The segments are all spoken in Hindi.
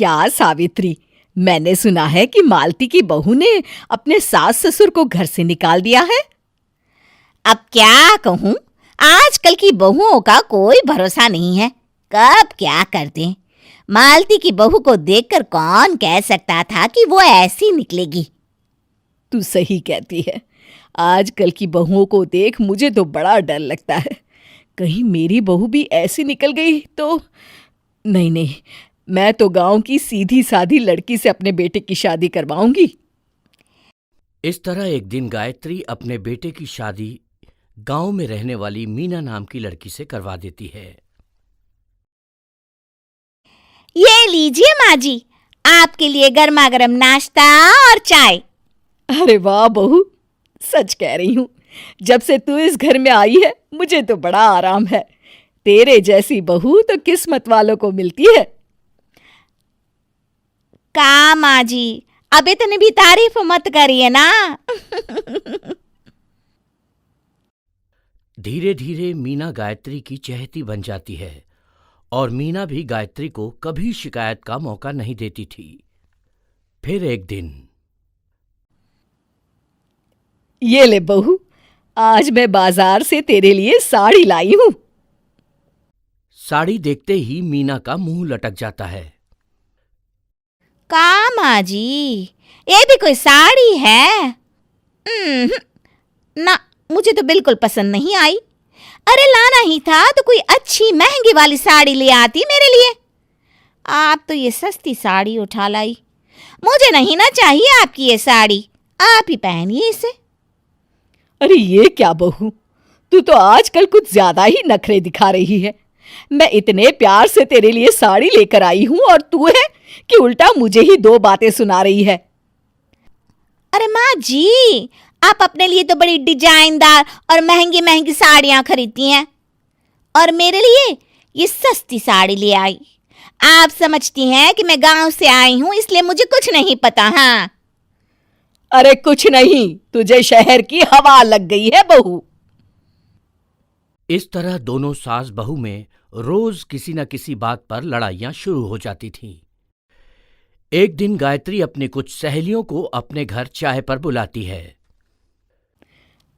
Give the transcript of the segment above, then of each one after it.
क्या सावित्री, मैंने सुना है कि मालती की बहू ने अपने सास ससुर को घर से निकाल दिया है। अब क्या कहूं, आजकल की बहुओं का कोई भरोसा नहीं है, कब क्या कर दें। मालती की बहू को देखकर कौन कह सकता था कि वो ऐसी निकलेगी। तू सही कहती है, आजकल की बहुओं को देख मुझे तो बड़ा डर लगता है। कहीं मेरी बहू भी ऐसी निकल गई तो। नहीं, मैं तो गांव की सीधी सादी लड़की से अपने बेटे की शादी करवाऊंगी। इस तरह एक दिन गायत्री अपने बेटे की शादी गांव में रहने वाली मीना नाम की लड़की से करवा देती है। ये लीजिए माँ जी, आपके लिए गर्मा गर्म नाश्ता और चाय। अरे वाह बहू, सच कह रही हूँ, जब से तू इस घर में आई है मुझे तो बड़ा आराम है। तेरे जैसी बहू तो किस्मत वालों को मिलती है। का माँ जी, अब इतनी भी तारीफ मत करिए ना। धीरे धीरे मीना गायत्री की चहेती बन जाती है और मीना भी गायत्री को कभी शिकायत का मौका नहीं देती थी। फिर एक दिन, ये ले बहू, आज मैं बाजार से तेरे लिए साड़ी लाई हूं। साड़ी देखते ही मीना का मुंह लटक जाता है। का माँ जी, ये भी कोई साड़ी है? ना, मुझे तो बिल्कुल पसंद नहीं आई। अरे लाना ही था तो कोई अच्छी महंगी वाली साड़ी ले आती मेरे लिए। आप तो ये सस्ती साड़ी उठा लाई। मुझे नहीं ना चाहिए आपकी ये साड़ी, आप ही पहनिए इसे। अरे ये क्या बहू, तू तो आजकल कुछ ज्यादा ही नखरे दिखा रही है। मैं इतने प्यार से तेरे लिए साड़ी लेकर आई हूं और तू है कि उल्टा मुझे ही दो बातें सुना रही है। अरे माँ जी, आप अपने लिए तो बड़ी डिजाइनदार और महंगी महंगी साड़ियां खरीदती हैं और मेरे लिए ये सस्ती साड़ी ले आई। आप समझती हैं कि मैं गांव से आई हूं इसलिए मुझे कुछ नहीं पता। हाँ, अरे कुछ नहीं, तुझे शहर की हवा लग गई है बहू। इस तरह दोनों सास बहू में रोज किसी न किसी बात पर लड़ाइयां शुरू हो जाती थीं। एक दिन गायत्री अपनी कुछ सहेलियों को अपने घर चाय पर बुलाती है।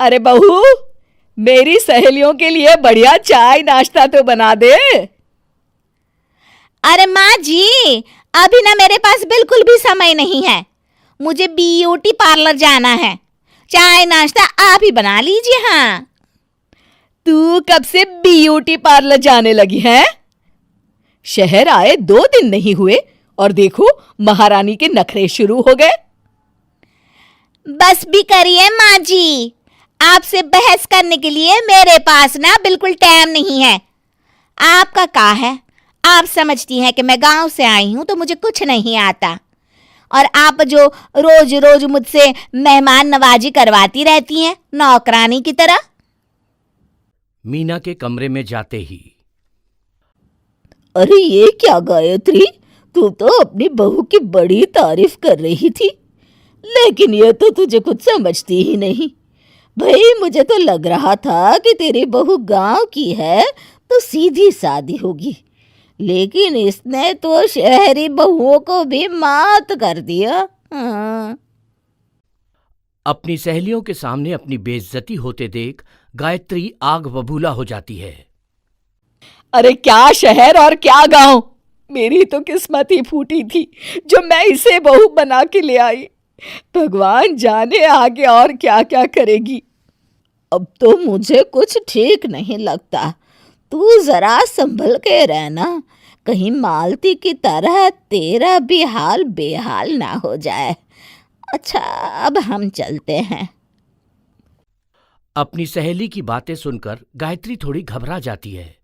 अरे बहू, मेरी सहेलियों के लिए बढ़िया चाय नाश्ता तो बना दे। अरे माँ जी, अभी ना मेरे पास बिल्कुल भी समय नहीं है। मुझे ब्यूटी पार्लर जाना है। चाय नाश्ता आप ही बना लीजिए। हाँ, तू कब से ब्यूटी पार्लर जाने लगी है? शहर आए 2 दिन नहीं हुए और देखो महारानी के नखरे शुरू हो गए। बस भी करिए माँ जी, आपसे बहस करने के लिए मेरे पास ना बिल्कुल टाइम नहीं है। आपका क्या है, आप समझती हैं कि मैं गांव से आई हूं तो मुझे कुछ नहीं आता, और आप जो रोज रोज मुझसे मेहमान नवाजी करवाती रहती हैं नौकरानी की तरह। मीना के कमरे में जाते ही, अरे ये क्या गायत्री, तू तो अपनी बहू की बड़ी तारीफ कर रही थी, लेकिन ये तो तुझे कुछ समझती ही नहीं। भाई मुझे तो लग रहा था कि तेरी बहू गांव की है तो सीधी सादी होगी, लेकिन इसने तो शहरी बहुओं को भी मात कर दिया। हाँ। अपनी सहेलियों के सामने अपनी बेइज्जती होते देख गायत्री आग बबूला हो जाती है। अरे क्या शहर और क्या गांव, मेरी तो किस्मत ही फूटी थी जो मैं इसे बहू बना के ले आई। भगवान जाने आगे और क्या क्या करेगी। अब तो मुझे कुछ ठीक नहीं लगता। तू जरा संभल के रहना, कहीं मालती की तरह तेरा भी हाल बेहाल ना हो जाए। अच्छा, अब हम चलते हैं। अपनी सहेली की बातें सुनकर गायत्री थोड़ी घबरा जाती है।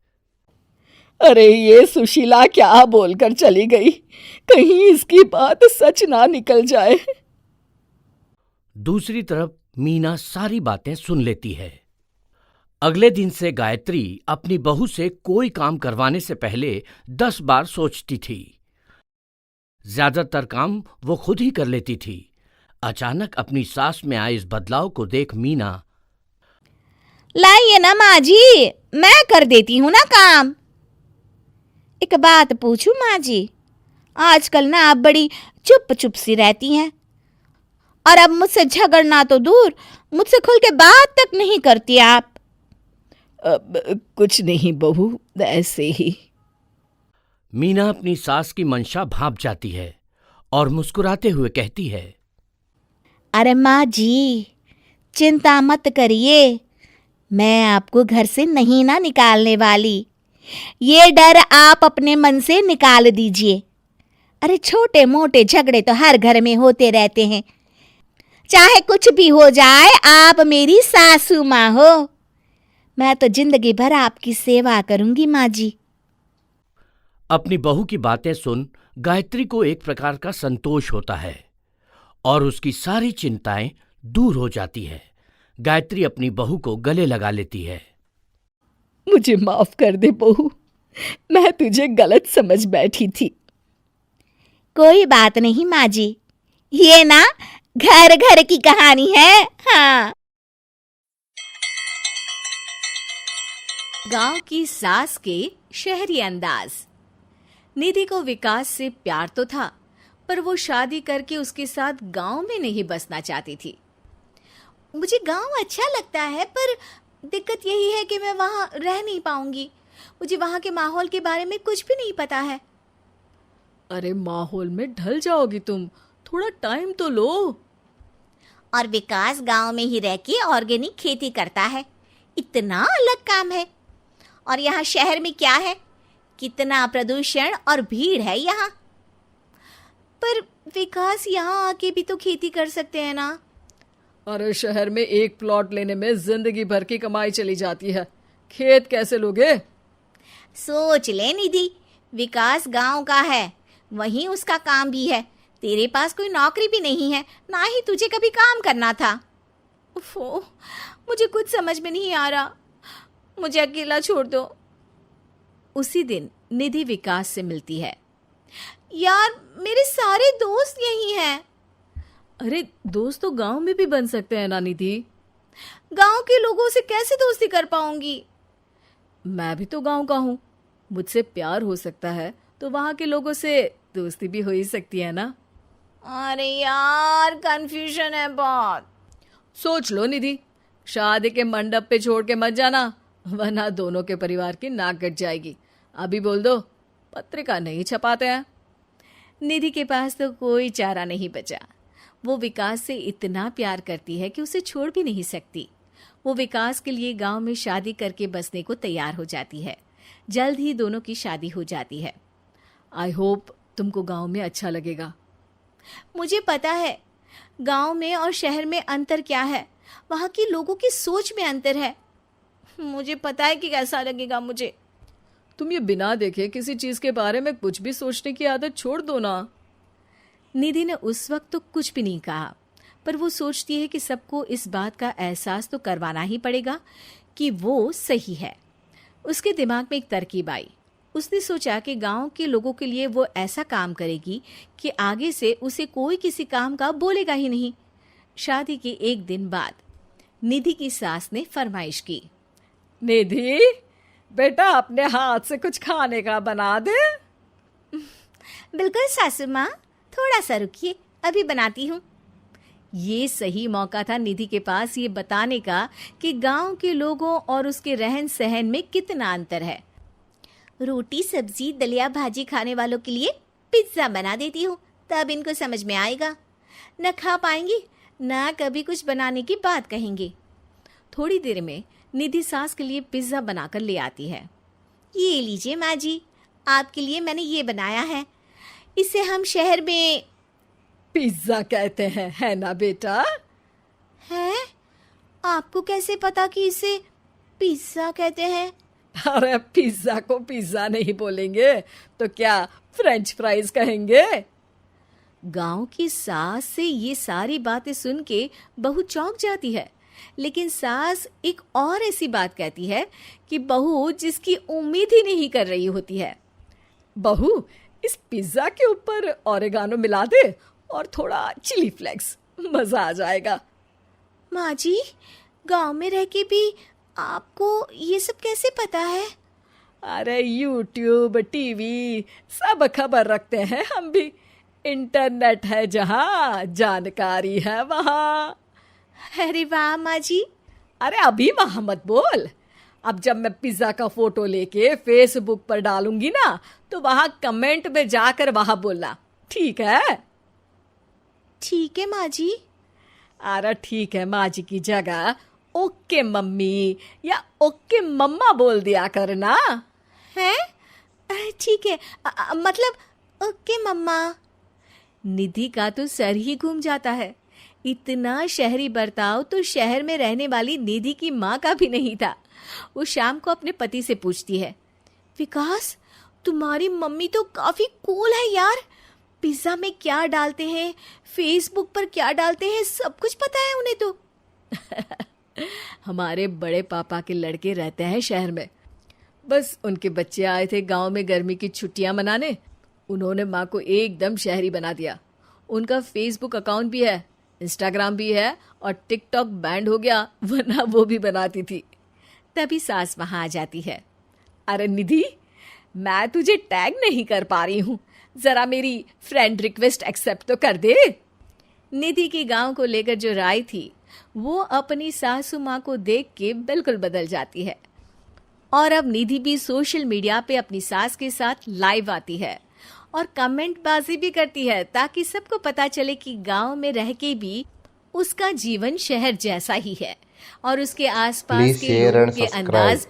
अरे ये सुशीला क्या बोलकर चली गई, कहीं इसकी बात सच ना निकल जाए। दूसरी तरफ मीना सारी बातें सुन लेती है। अगले दिन से गायत्री अपनी बहू से कोई काम करवाने से पहले 10 बार सोचती थी। ज्यादातर काम वो खुद ही कर लेती थी। अचानक अपनी सास में आए इस बदलाव को देख मीना, लाइए ना माँ जी, मैं कर देती हूँ ना काम। एक बात पूछूं माँ जी, आजकल ना आप बड़ी चुप चुप सी रहती हैं, और अब मुझसे झगड़ना तो दूर, मुझसे खुल के बात तक नहीं करती आप। कुछ नहीं बहू, ऐसे ही। मीना अपनी सास की मंशा भांप जाती है और मुस्कुराते हुए कहती है, अरे माँ जी, चिंता मत करिए, मैं आपको घर से नहीं ना निकालने वाली। ये डर आप अपने मन से निकाल दीजिए। अरे छोटे मोटे झगड़े तो हर घर में होते रहते हैं, चाहे कुछ भी हो जाए, आप मेरी सासू माँ हो। मैं तो जिंदगी भर आपकी सेवा करूंगी माँ जी। अपनी बहू की बातें सुन गायत्री को एक प्रकार का संतोष होता है और उसकी सारी चिंताएं दूर हो जाती है। गायत्री अपनी बहू को गले लगा लेती है। मुझे माफ कर दे बहू, मैं तुझे गलत समझ बैठी थी। कोई बात नहीं माँ जी, ये ना घर घर की कहानी है। हाँ। गांव की सास के शहरी अंदाज। निधि को विकास से प्यार तो था, पर वो शादी करके उसके साथ गांव में नहीं बसना चाहती थी। मुझे गांव अच्छा लगता है, पर दिक्कत यही है कि मैं वहां रह नहीं पाऊंगी। मुझे वहां के माहौल के बारे में कुछ भी नहीं पता है। अरे माहौल में ढल जाओगी तुम, थोड़ा टाइम तो लो। और विकास गांव में ही रह के ऑर्गेनिक खेती करता है, इतना अलग काम है। और यहाँ शहर में क्या है, कितना प्रदूषण और भीड़ है यहाँ। पर विकास यहाँ आके भी तो खेती कर सकते हैं ना। अरे शहर में एक प्लॉट लेने में जिंदगी भर की कमाई चली जाती है, खेत कैसे लोगे? सोच ले निधि, विकास गांव का है, वहीं उसका काम भी है। तेरे पास कोई नौकरी भी नहीं है, ना ही तुझे कभी काम करना था। उफ़ो, मुझे कुछ समझ में नहीं आ रहा, मुझे अकेला छोड़ दो। उसी दिन निधि विकास से मिलती है। यार, मेरे सारे दोस्त यही हैं। अरे दोस्त तो गांव में भी बन सकते हैं ना निधि। गांव के लोगों से कैसे दोस्ती कर पाऊंगी? मैं भी तो गांव का हूँ, मुझसे प्यार हो सकता है तो वहां के लोगों से दोस्ती भी हो ही सकती है ना। अरे यार, कंफ्यूजन है बहुत। सोच लो निधि, शादी के मंडप पे छोड़ के मत जाना, वरना दोनों के परिवार की नाक कट जाएगी। अभी बोल दो, पत्रिका नहीं छपाते हैं। निधि के पास तो कोई चारा नहीं बचा। वो विकास से इतना प्यार करती है कि उसे छोड़ भी नहीं सकती। वो विकास के लिए गांव में शादी करके बसने को तैयार हो जाती है। जल्द ही दोनों की शादी हो जाती है। आई होप तुमको गांव में अच्छा लगेगा। मुझे पता है गांव में और शहर में अंतर क्या है, वहाँ के लोगों की सोच में अंतर है। मुझे पता है कि कैसा लगेगा मुझे। तुम ये बिना देखे किसी चीज के बारे में कुछ भी सोचने की आदत छोड़ दो ना। निधि ने उस वक्त तो कुछ भी नहीं कहा, पर वो सोचती है कि सबको इस बात का एहसास तो करवाना ही पड़ेगा कि वो सही है। उसके दिमाग में एक तरकीब आई। उसने सोचा कि गांव के लोगों के लिए वो ऐसा काम करेगी कि आगे से उसे कोई किसी काम का बोलेगा ही नहीं। शादी के एक दिन बाद निधि की सास ने फरमाइश की, निधि बेटा, अपने हाथ से कुछ खाने का बना दे। बिल्कुल सासू माँ, थोड़ा सा रुकिए, अभी बनाती हूँ। ये सही मौका था निधि के पास ये बताने का कि गांव के लोगों और उसके रहन सहन में कितना अंतर है। रोटी सब्जी दलिया भाजी खाने वालों के लिए पिज्ज़ा बना देती हूँ, तब इनको समझ में आएगा। न खा पाएंगी, न कभी कुछ बनाने की बात कहेंगे। थोड़ी देर में निधि सास के लिए पिज्ज़ा बनाकर ले आती है। ये लीजिए माँ जी, आपके लिए मैंने ये बनाया है। इसे हम शहर में पिज्जा कहते हैं, है ना बेटा? है? आपको कैसे पता कि इसे पिज्जा कहते हैं? अरे पिज्जा को पिज्जा नहीं बोलेंगे तो क्या फ्रेंच फ्राइज कहेंगे? गांव की सास से ये सारी बातें सुन के बहू चौंक जाती है, लेकिन सास एक और ऐसी बात कहती है कि बहू जिसकी उम्मीद ही नहीं कर रही होती है। बहू, इस पिज्जा के ऊपर ओरेगानो मिला दे और थोड़ा चिली फ्लेक्स, मजा आ जाएगा। माँ जी, गांव में रह के भी आपको ये सब कैसे पता है? अरे यूट्यूब, टीवी सब खबर रखते हैं हम भी। इंटरनेट है जहाँ, जानकारी है वहाँ। अरे वाह माँ जी। अरे अभी वहाँ मत बोल। अब जब मैं पिज्जा का फोटो लेके फेसबुक पर डालूंगी ना, तो वहाँ कमेंट में जाकर वहाँ बोलना, ठीक है? ठीक है माँ जी। अरे ठीक है माँ जी की जगह ओके मम्मी या ओके मम्मा बोल दिया करना। है? ठीक है। मतलब ओके मम्मा। निधि का तो सर ही घूम जाता है। इतना शहरी बर्ताव तो शहर में रहने वाली निधि की माँ का भी नहीं था। वो शाम को अपने पति से पूछती है, विकास, तुम्हारी मम्मी तो काफी कूल है यार। पिज्जा में क्या डालते हैं, फेसबुक पर क्या डालते हैं, सब कुछ पता है उन्हें तो। हमारे बड़े पापा के लड़के रहते हैं शहर में। बस उनके बच्चे आए थे गांव में गर्मी की छुट्टियां मनाने। उन्होंने माँ को एकदम शहरी बना दिया। उनका फेसबुक अकाउंट भी है, इंस्टाग्राम भी है और टिकटॉक बैंड हो गया, वरना वो भी बनाती थी। तभी सास वहां आ जाती है। अरे निधि, मैं तुझे टैग नहीं कर पा रही हूँ, जरा मेरी फ्रेंड रिक्वेस्ट एक्सेप्ट तो कर दे। निधि की गांव को लेकर जो राय थी वो अपनी सासू माँ को देख के बिल्कुल बदल जाती है। और अब निधि भी सोशल मीडिया पे अपनी सास के साथ लाइव आती है और कमेंट बाजी भी करती है, ताकि सबको पता चले कि गांव में रह के भी उसका जीवन शहर जैसा ही है और उसके आसपास Please के share लोगों and के subscribe. अंदाज